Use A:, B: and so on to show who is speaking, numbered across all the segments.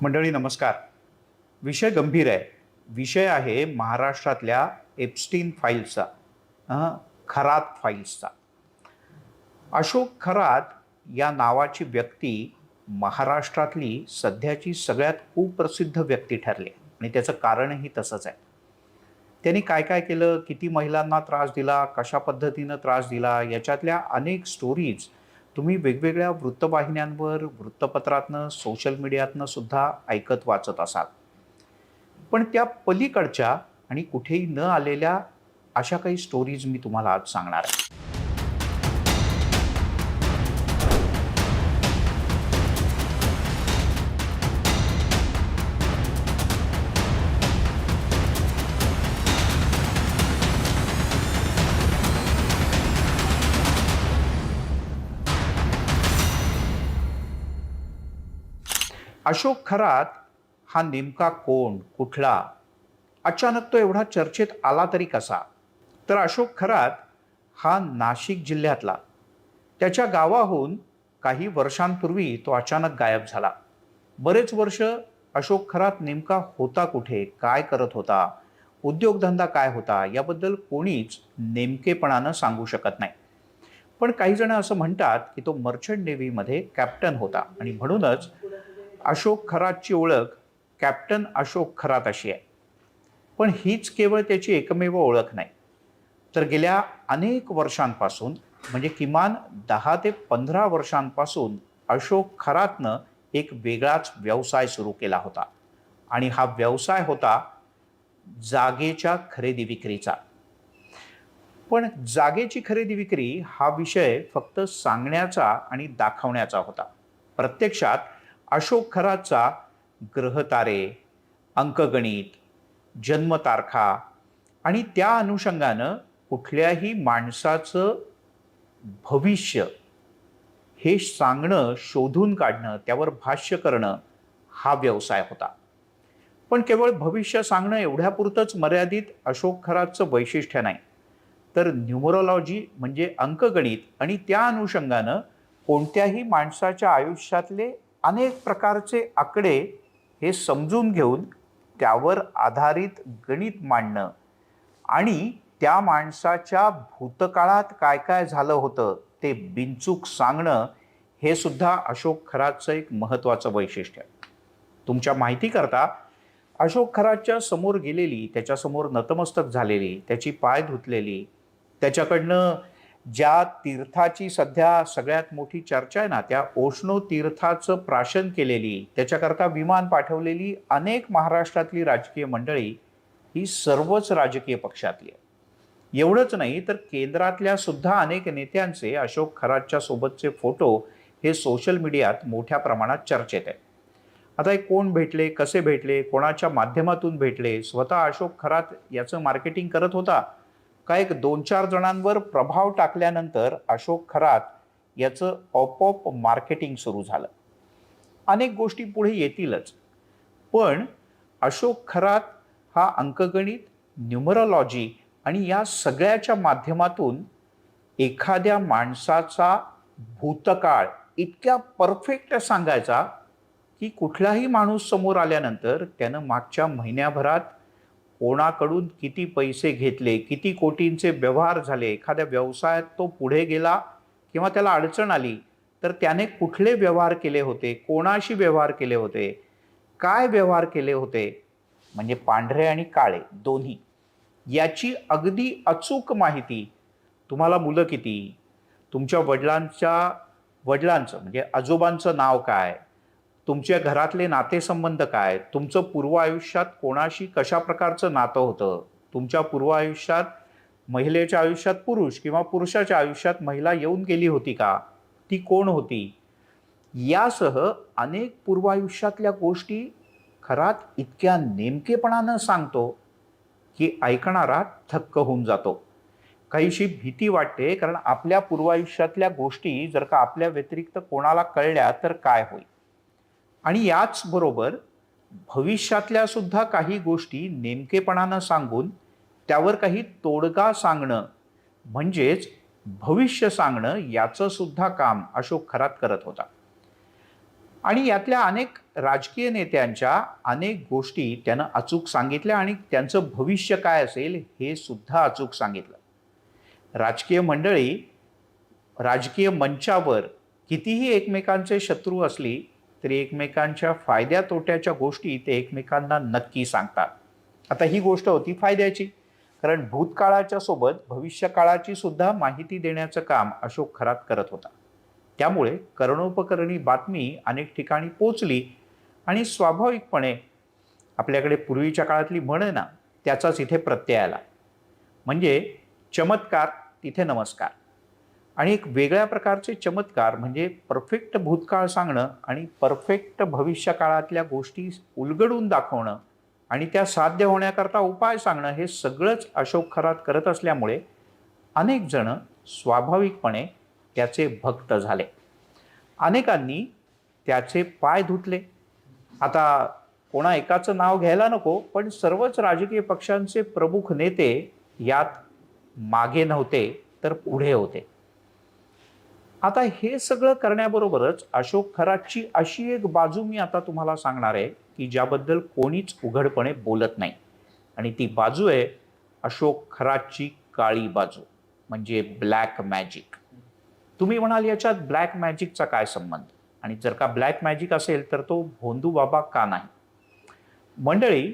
A: मंडळी नमस्कार. विषय गंभीर आहे. विषय आहे महाराष्ट्रातल्या एप्स्टीन फाईल्सचा, खरात फाईल्सचा. अशोक खरात या नावाची व्यक्ती महाराष्ट्रातली सध्याची सगळ्यात कुप्रसिद्ध व्यक्ती ठरली आणि त्याचं कारणही तसंच आहे. त्यांनी काय काय केलं, किती महिलांना त्रास दिला, कशा पद्धतीनं त्रास दिला, याच्यातल्या अनेक स्टोरीज तुम्ही वेगवेगळ्या वृत्तवाहिन्यांवर, वृत्तपत्रातनं, सोशल मीडियातनं सुद्धा ऐकत वाचत असाल. पण त्या पलीकडच्या आणि कुठेही न आलेल्या अशा काही स्टोरीज मी तुम्हाला आज सांगणार आहे. अशोक खरात हा नेमका कोण, कुठला, अचानक तो एवढा चर्चेत आला तरी कसा? तर अशोक खरात हा नाशिक जिल्ह्यातला, त्याच्या गावाहून काही वर्षांपूर्वी तो अचानक गायब झाला. बरेच वर्ष अशोक खरात नेमका होता कुठे, काय करत होता, उद्योगधंदा काय होता, याबद्दल कोणीच नेमकेपणानं सांगू शकत नाही. पण काही जण असं म्हणतात की तो मर्चंट नेव्हीमध्ये कॅप्टन होता आणि म्हणूनच अशोक खरातची ओळख कॅप्टन अशोक खरात अशी आहे. पण हीच केवळ त्याची एकमेव ओळख नाही, तर गेल्या अनेक वर्षांपासून, म्हणजे किमान 10 ते 15 वर्षांपासून अशोक खरातनं एक वेगळाच व्यवसाय सुरू केला होता. आणि हा व्यवसाय होता जागेच्या खरेदी विक्रीचा. पण जागेची खरेदी विक्री हा विषय फक्त सांगण्याचा आणि दाखवण्याचा होता. प्रत्यक्षात अशोक खरातचा ग्रहतारे, अंकगणित, जन्मतारखा आणि त्या अनुषंगानं कुठल्याही माणसाचं भविष्य हे सांगणं, शोधून काढणं, त्यावर भाष्य करणं हा व्यवसाय होता. पण केवळ भविष्य सांगणं एवढ्यापुरतंच मर्यादित अशोक खरातचं वैशिष्ट्य नाही, तर न्यूमरोलॉजी म्हणजे अंकगणित आणि त्या अनुषंगानं कोणत्याही माणसाच्या आयुष्यातले अनेक प्रकारचे आकडे हे समजून घेऊन त्यावर आधारित गणित मांडणं आणि त्या माणसाच्या भूतकाळात काय काय झालं होतं ते बिनचूक सांगणं, हे सुद्धा अशोक खरातचं एक महत्त्वाचं वैशिष्ट्य आहे. तुमच्या माहितीकरता अशोक खरातच्या समोर गेलेली, त्याच्यासमोर नतमस्तक झालेली, त्याची पाय धुतलेली, त्याच्याकडनं ज्या तीर्थाची सध्या सगळ्यात मोठी चर्चा आहे ना, त्या ओशनो तीर्थाचं प्राशन केलेली, त्याच्याकरता विमान पाठवलेली अनेक महाराष्ट्रातली राजकीय मंडळी ही सर्वच राजकीय पक्षातली आहे. एवढंच नाही, तर केंद्रातल्या सुद्धा अनेक नेत्यांचे अशोक खरातच्या सोबतचे फोटो हे सोशल मीडियात मोठ्या प्रमाणात चर्चेत आहेत. आता हे कोण भेटले, कसे भेटले, कोणाच्या माध्यमातून भेटले, स्वतः अशोक खरात याचं मार्केटिंग करत होता का एक 2-4 जणांवर प्रभाव टाकल्यानंतर अशोक खरात याचं आपोआप मार्केटिंग सुरू झालं? अनेक गोष्टी पुढे येतीलच. पण अशोक खरात हा अंकगणित, न्यूमरोलॉजी आणि या सगळ्याच्या माध्यमातून एखाद्या माणसाचा भूतकाळ इतक्या परफेक्ट सांगायचा की कुठलाही माणूस समोर आल्यानंतर त्यानं मागच्या महिन्याभरात कोणाकडून किती पैसे घेतले, किती कोटींचे व्यवहार झाले, एखाद्या व्यवसायात तो पुढे गेला किंवा त्याला अडचण आली तर त्याने कुठले व्यवहार केले होते, कोणाशी व्यवहार केले होते, काय व्यवहार केले होते, म्हणजे पांढरे आणि काळे दोन्ही, याची अगदी अचूक माहिती. तुम्हाला मुलं किती, तुमच्या वडिलांचं म्हणजे आजोबांचं नाव काय, तुमच्या घरातले नातेसंबंध काय, तुमचं पूर्व आयुष्यात कोणाशी कशा प्रकारचं नातं होतं, तुमच्या पूर्व आयुष्यात महिलेच्या आयुष्यात पुरुष किंवा पुरुषाच्या आयुष्यात महिला येऊन गेली होती का, ती कोण होती, यासह अनेक पूर्व आयुष्यातल्या गोष्टी खरात इतक्या नेमकेपणानं सांगतो की ऐकणारा थक्क होऊन जातो. काहीशी भीती वाटते, कारण आपल्या पूर्व आयुष्यातल्या गोष्टी जर का आपल्या व्यतिरिक्त कोणाला कळल्या तर काय होईल. आणि याच बरोबर भविष्यातल्या सुद्धा काही गोष्टी नेमकेपणानं सांगून त्यावर काही तोडगा सांगणं, म्हणजेच भविष्य सांगणं, याचं सुद्धा काम अशोक खरात करत होता. आणि यातल्या अनेक राजकीय नेत्यांच्या अनेक गोष्टी त्यानं अचूक सांगितल्या आणि त्यांचं भविष्य काय असेल हे सुद्धा अचूक सांगितलं. राजकीय मंडळी राजकीय मंचावर कितीही एकमेकांचे शत्रू असली तरी एकमेकांच्या फायद्या तोट्याच्या गोष्टी ते एकमेकांना नक्की सांगतात. आता ही गोष्ट होती फायद्याची, कारण भूतकाळाच्या सोबत भविष्यकाळाची सुद्धा माहिती देण्याचं काम अशोक खरात करत होता. त्यामुळे कर्णोपकरणी बातमी अनेक ठिकाणी पोचली आणि स्वाभाविकपणे आपल्याकडे पूर्वीच्या काळातली म्हण आहे ना, त्याचाच इथे प्रत्यय आला. म्हणजे चमत्कार तिथे नमस्कार. आणि एक वेगळ्या प्रकारचे चमत्कार म्हणजे परफेक्ट भूतकाळ सांगणं आणि परफेक्ट भविष्यकाळातल्या गोष्टी उलगडून दाखवणं आणि त्या साध्य होण्याकरता उपाय सांगणं, हे सगळंच अशोक खरात करत असल्यामुळे अनेक जण स्वाभाविकपणे त्याचे भक्त झाले. अनेकांनी त्याचे पाय धुतले. आता कोणा एकाचं नाव घ्यायला नको, पण सर्वच राजकीय पक्षांचे प्रमुख नेते यात मागे नव्हते तर पुढे होते. आता हे सगळं करण्याबरोबरच अशोक खरातची अशी एक बाजू मी आता तुम्हाला सांगणार आहे की ज्याबद्दल कोणीच उघडपणे बोलत नाही. आणि ती बाजू आहे अशोक खरातची काळी बाजू, म्हणजे ब्लॅक मॅजिक. तुम्ही म्हणाल याच्यात ब्लॅक मॅजिकचा काय संबंध, आणि जर का ब्लॅक मॅजिक असेल तर तो भोंदू बाबा का नाही? मंडळी,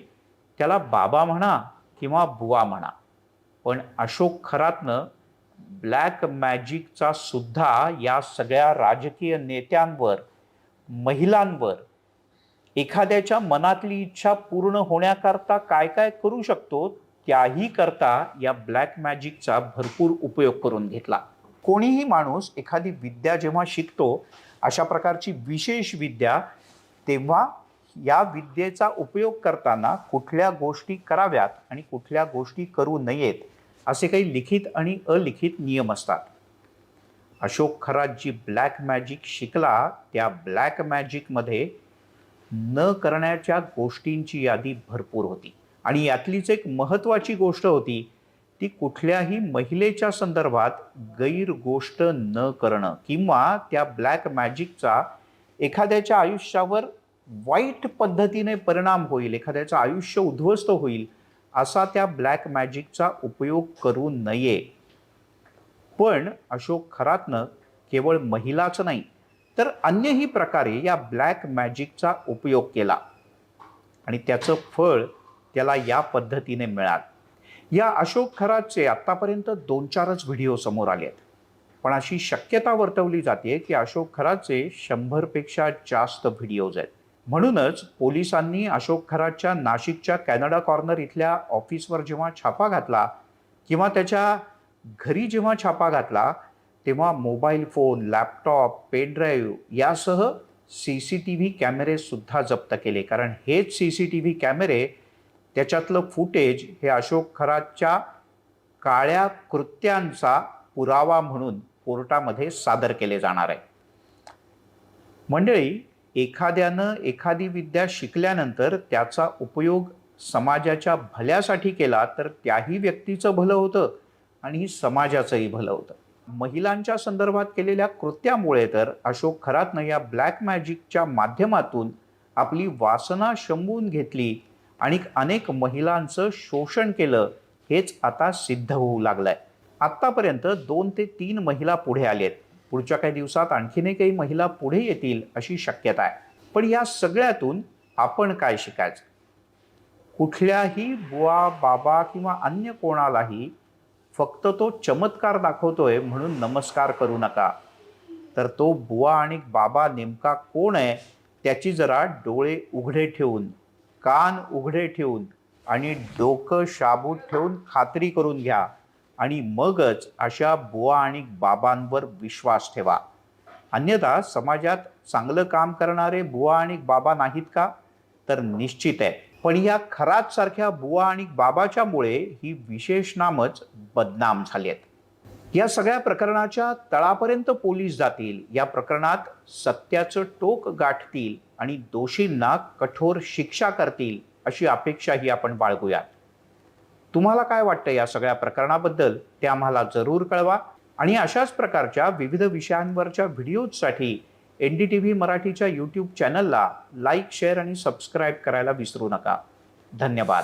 A: त्याला बाबा म्हणा किंवा बुवा म्हणा, पण अशोक खरातनं ब्लॅक मॅजिकचा सुद्धा या सगळ्या राजकीय नेत्यांवर, महिलांवर, एखाद्याच्या मनातली इच्छा पूर्ण होण्याकरता काय काय करू शकतो त्याही करता या ब्लॅक मॅजिकचा भरपूर उपयोग करून घेतला. कोणीही माणूस एखादी विद्या जेव्हा शिकतो, अशा प्रकारची विशेष विद्या, तेव्हा या विद्येचा उपयोग करताना कुठल्या गोष्टी कराव्यात आणि कुठल्या गोष्टी करू नयेत असे काही लिखित आणि अलिखित नियम असतात. अशोक खरात जी ब्लॅक मॅजिक शिकला, त्या ब्लॅक मॅजिकमध्ये न करण्याच्या गोष्टींची यादी भरपूर होती. आणि यातलीच एक महत्त्वाची गोष्ट होती ती कुठल्याही महिलेच्या संदर्भात गैर गोष्ट न करणं किंवा त्या ब्लॅक मॅजिकचा एखाद्याच्या आयुष्यावर वाईट पद्धतीने परिणाम होईल, एखाद्याचं आयुष्य उद्ध्वस्त होईल असा त्या ब्लॅक मॅजिकचा उपयोग करू नये. पण अशोक खरातनं केवळ महिलाच नाही तर अन्यही प्रकारे या ब्लॅक मॅजिकचा उपयोग केला आणि त्याचं फळ त्याला या पद्धतीने मिळालं. या अशोक खरातचे आत्तापर्यंत 2-4च व्हिडिओ समोर आले आहेत, पण अशी शक्यता वर्तवली जाते की अशोक खरातचे 100पेक्षा जास्त व्हिडिओज आहेत. म्हणूनच पोलिसांनी अशोक खरातच्या नाशिकच्या कॅनडा कॉर्नर इथल्या ऑफिसवर जेव्हा छापा घातला किंवा त्याच्या घरी जेव्हा छापा घातला, तेव्हा मोबाईल फोन, लॅपटॉप, पेनड्राईव्ह यासह CCTV कॅमेरे सुद्धा जप्त केले. कारण हेच CCTV कॅमेरे, त्याच्यातलं फुटेज हे अशोक खरातच्या काळ्या कृत्यांचा पुरावा म्हणून कोर्टामध्ये सादर केले जाणार आहे. मंडळी, एखाद्यानं एखादी विद्या शिकल्यानंतर त्याचा उपयोग समाजाच्या भल्यासाठी केला तर त्याही व्यक्तीचं भलं होतं आणि समाजाचंही भलं होतं. महिलांच्या संदर्भात केलेल्या कृत्यामुळे तर अशोक खरातनं या ब्लॅक मॅजिकच्या माध्यमातून आपली वासना शमवून घेतली आणि अनेक महिलांचं शोषण केलं, हेच आता सिद्ध होऊ लागलंय. आत्तापर्यंत 2 ते 3 महिला पुढे आलेत. पुढच्या काही दिवसात आणखीनही काही महिला पुढे येतील अशी शक्यता आहे. पण या सगळ्यातून आपण काय शिकायचं? कुठल्याही बुवा, बाबा किंवा अन्य कोणालाही फक्त तो चमत्कार दाखवतोय म्हणून नमस्कार करू नका. तर तो बुवा आणि बाबा नेमका कोण आहे त्याची जरा डोळे उघडे ठेवून, कान उघडे ठेवून आणि डोकं शाबूत ठेवून खात्री करून घ्या आणि मगच अशा बुवा आणि बाबांवर विश्वास ठेवा. अन्यथा समाजात चांगलं काम करणारे बुवा आणि बाबा नाहीत का? तर निश्चित आहे. पण या खरात सारख्या बुवा आणि बाबाच्यामुळे ही विशेष नामच बदनाम झाली आहेत. या सगळ्या प्रकरणाच्या तळापर्यंत पोलीस जातील, या प्रकरणात सत्याचं टोक गाठतील आणि दोषींना कठोर शिक्षा करतील अशी अपेक्षाही आपण बाळगूयात. तुम्हाला काय वाटतं या सगळ्या प्रकरणाबद्दल ते आम्हाला जरूर कळवा. आणि अशाच प्रकारच्या विविध विषयांवरच्या व्हिडिओजसाठी NDTV मराठीच्या यूट्यूब चॅनलला लाईक, शेअर आणि सबस्क्राईब करायला विसरू नका. धन्यवाद.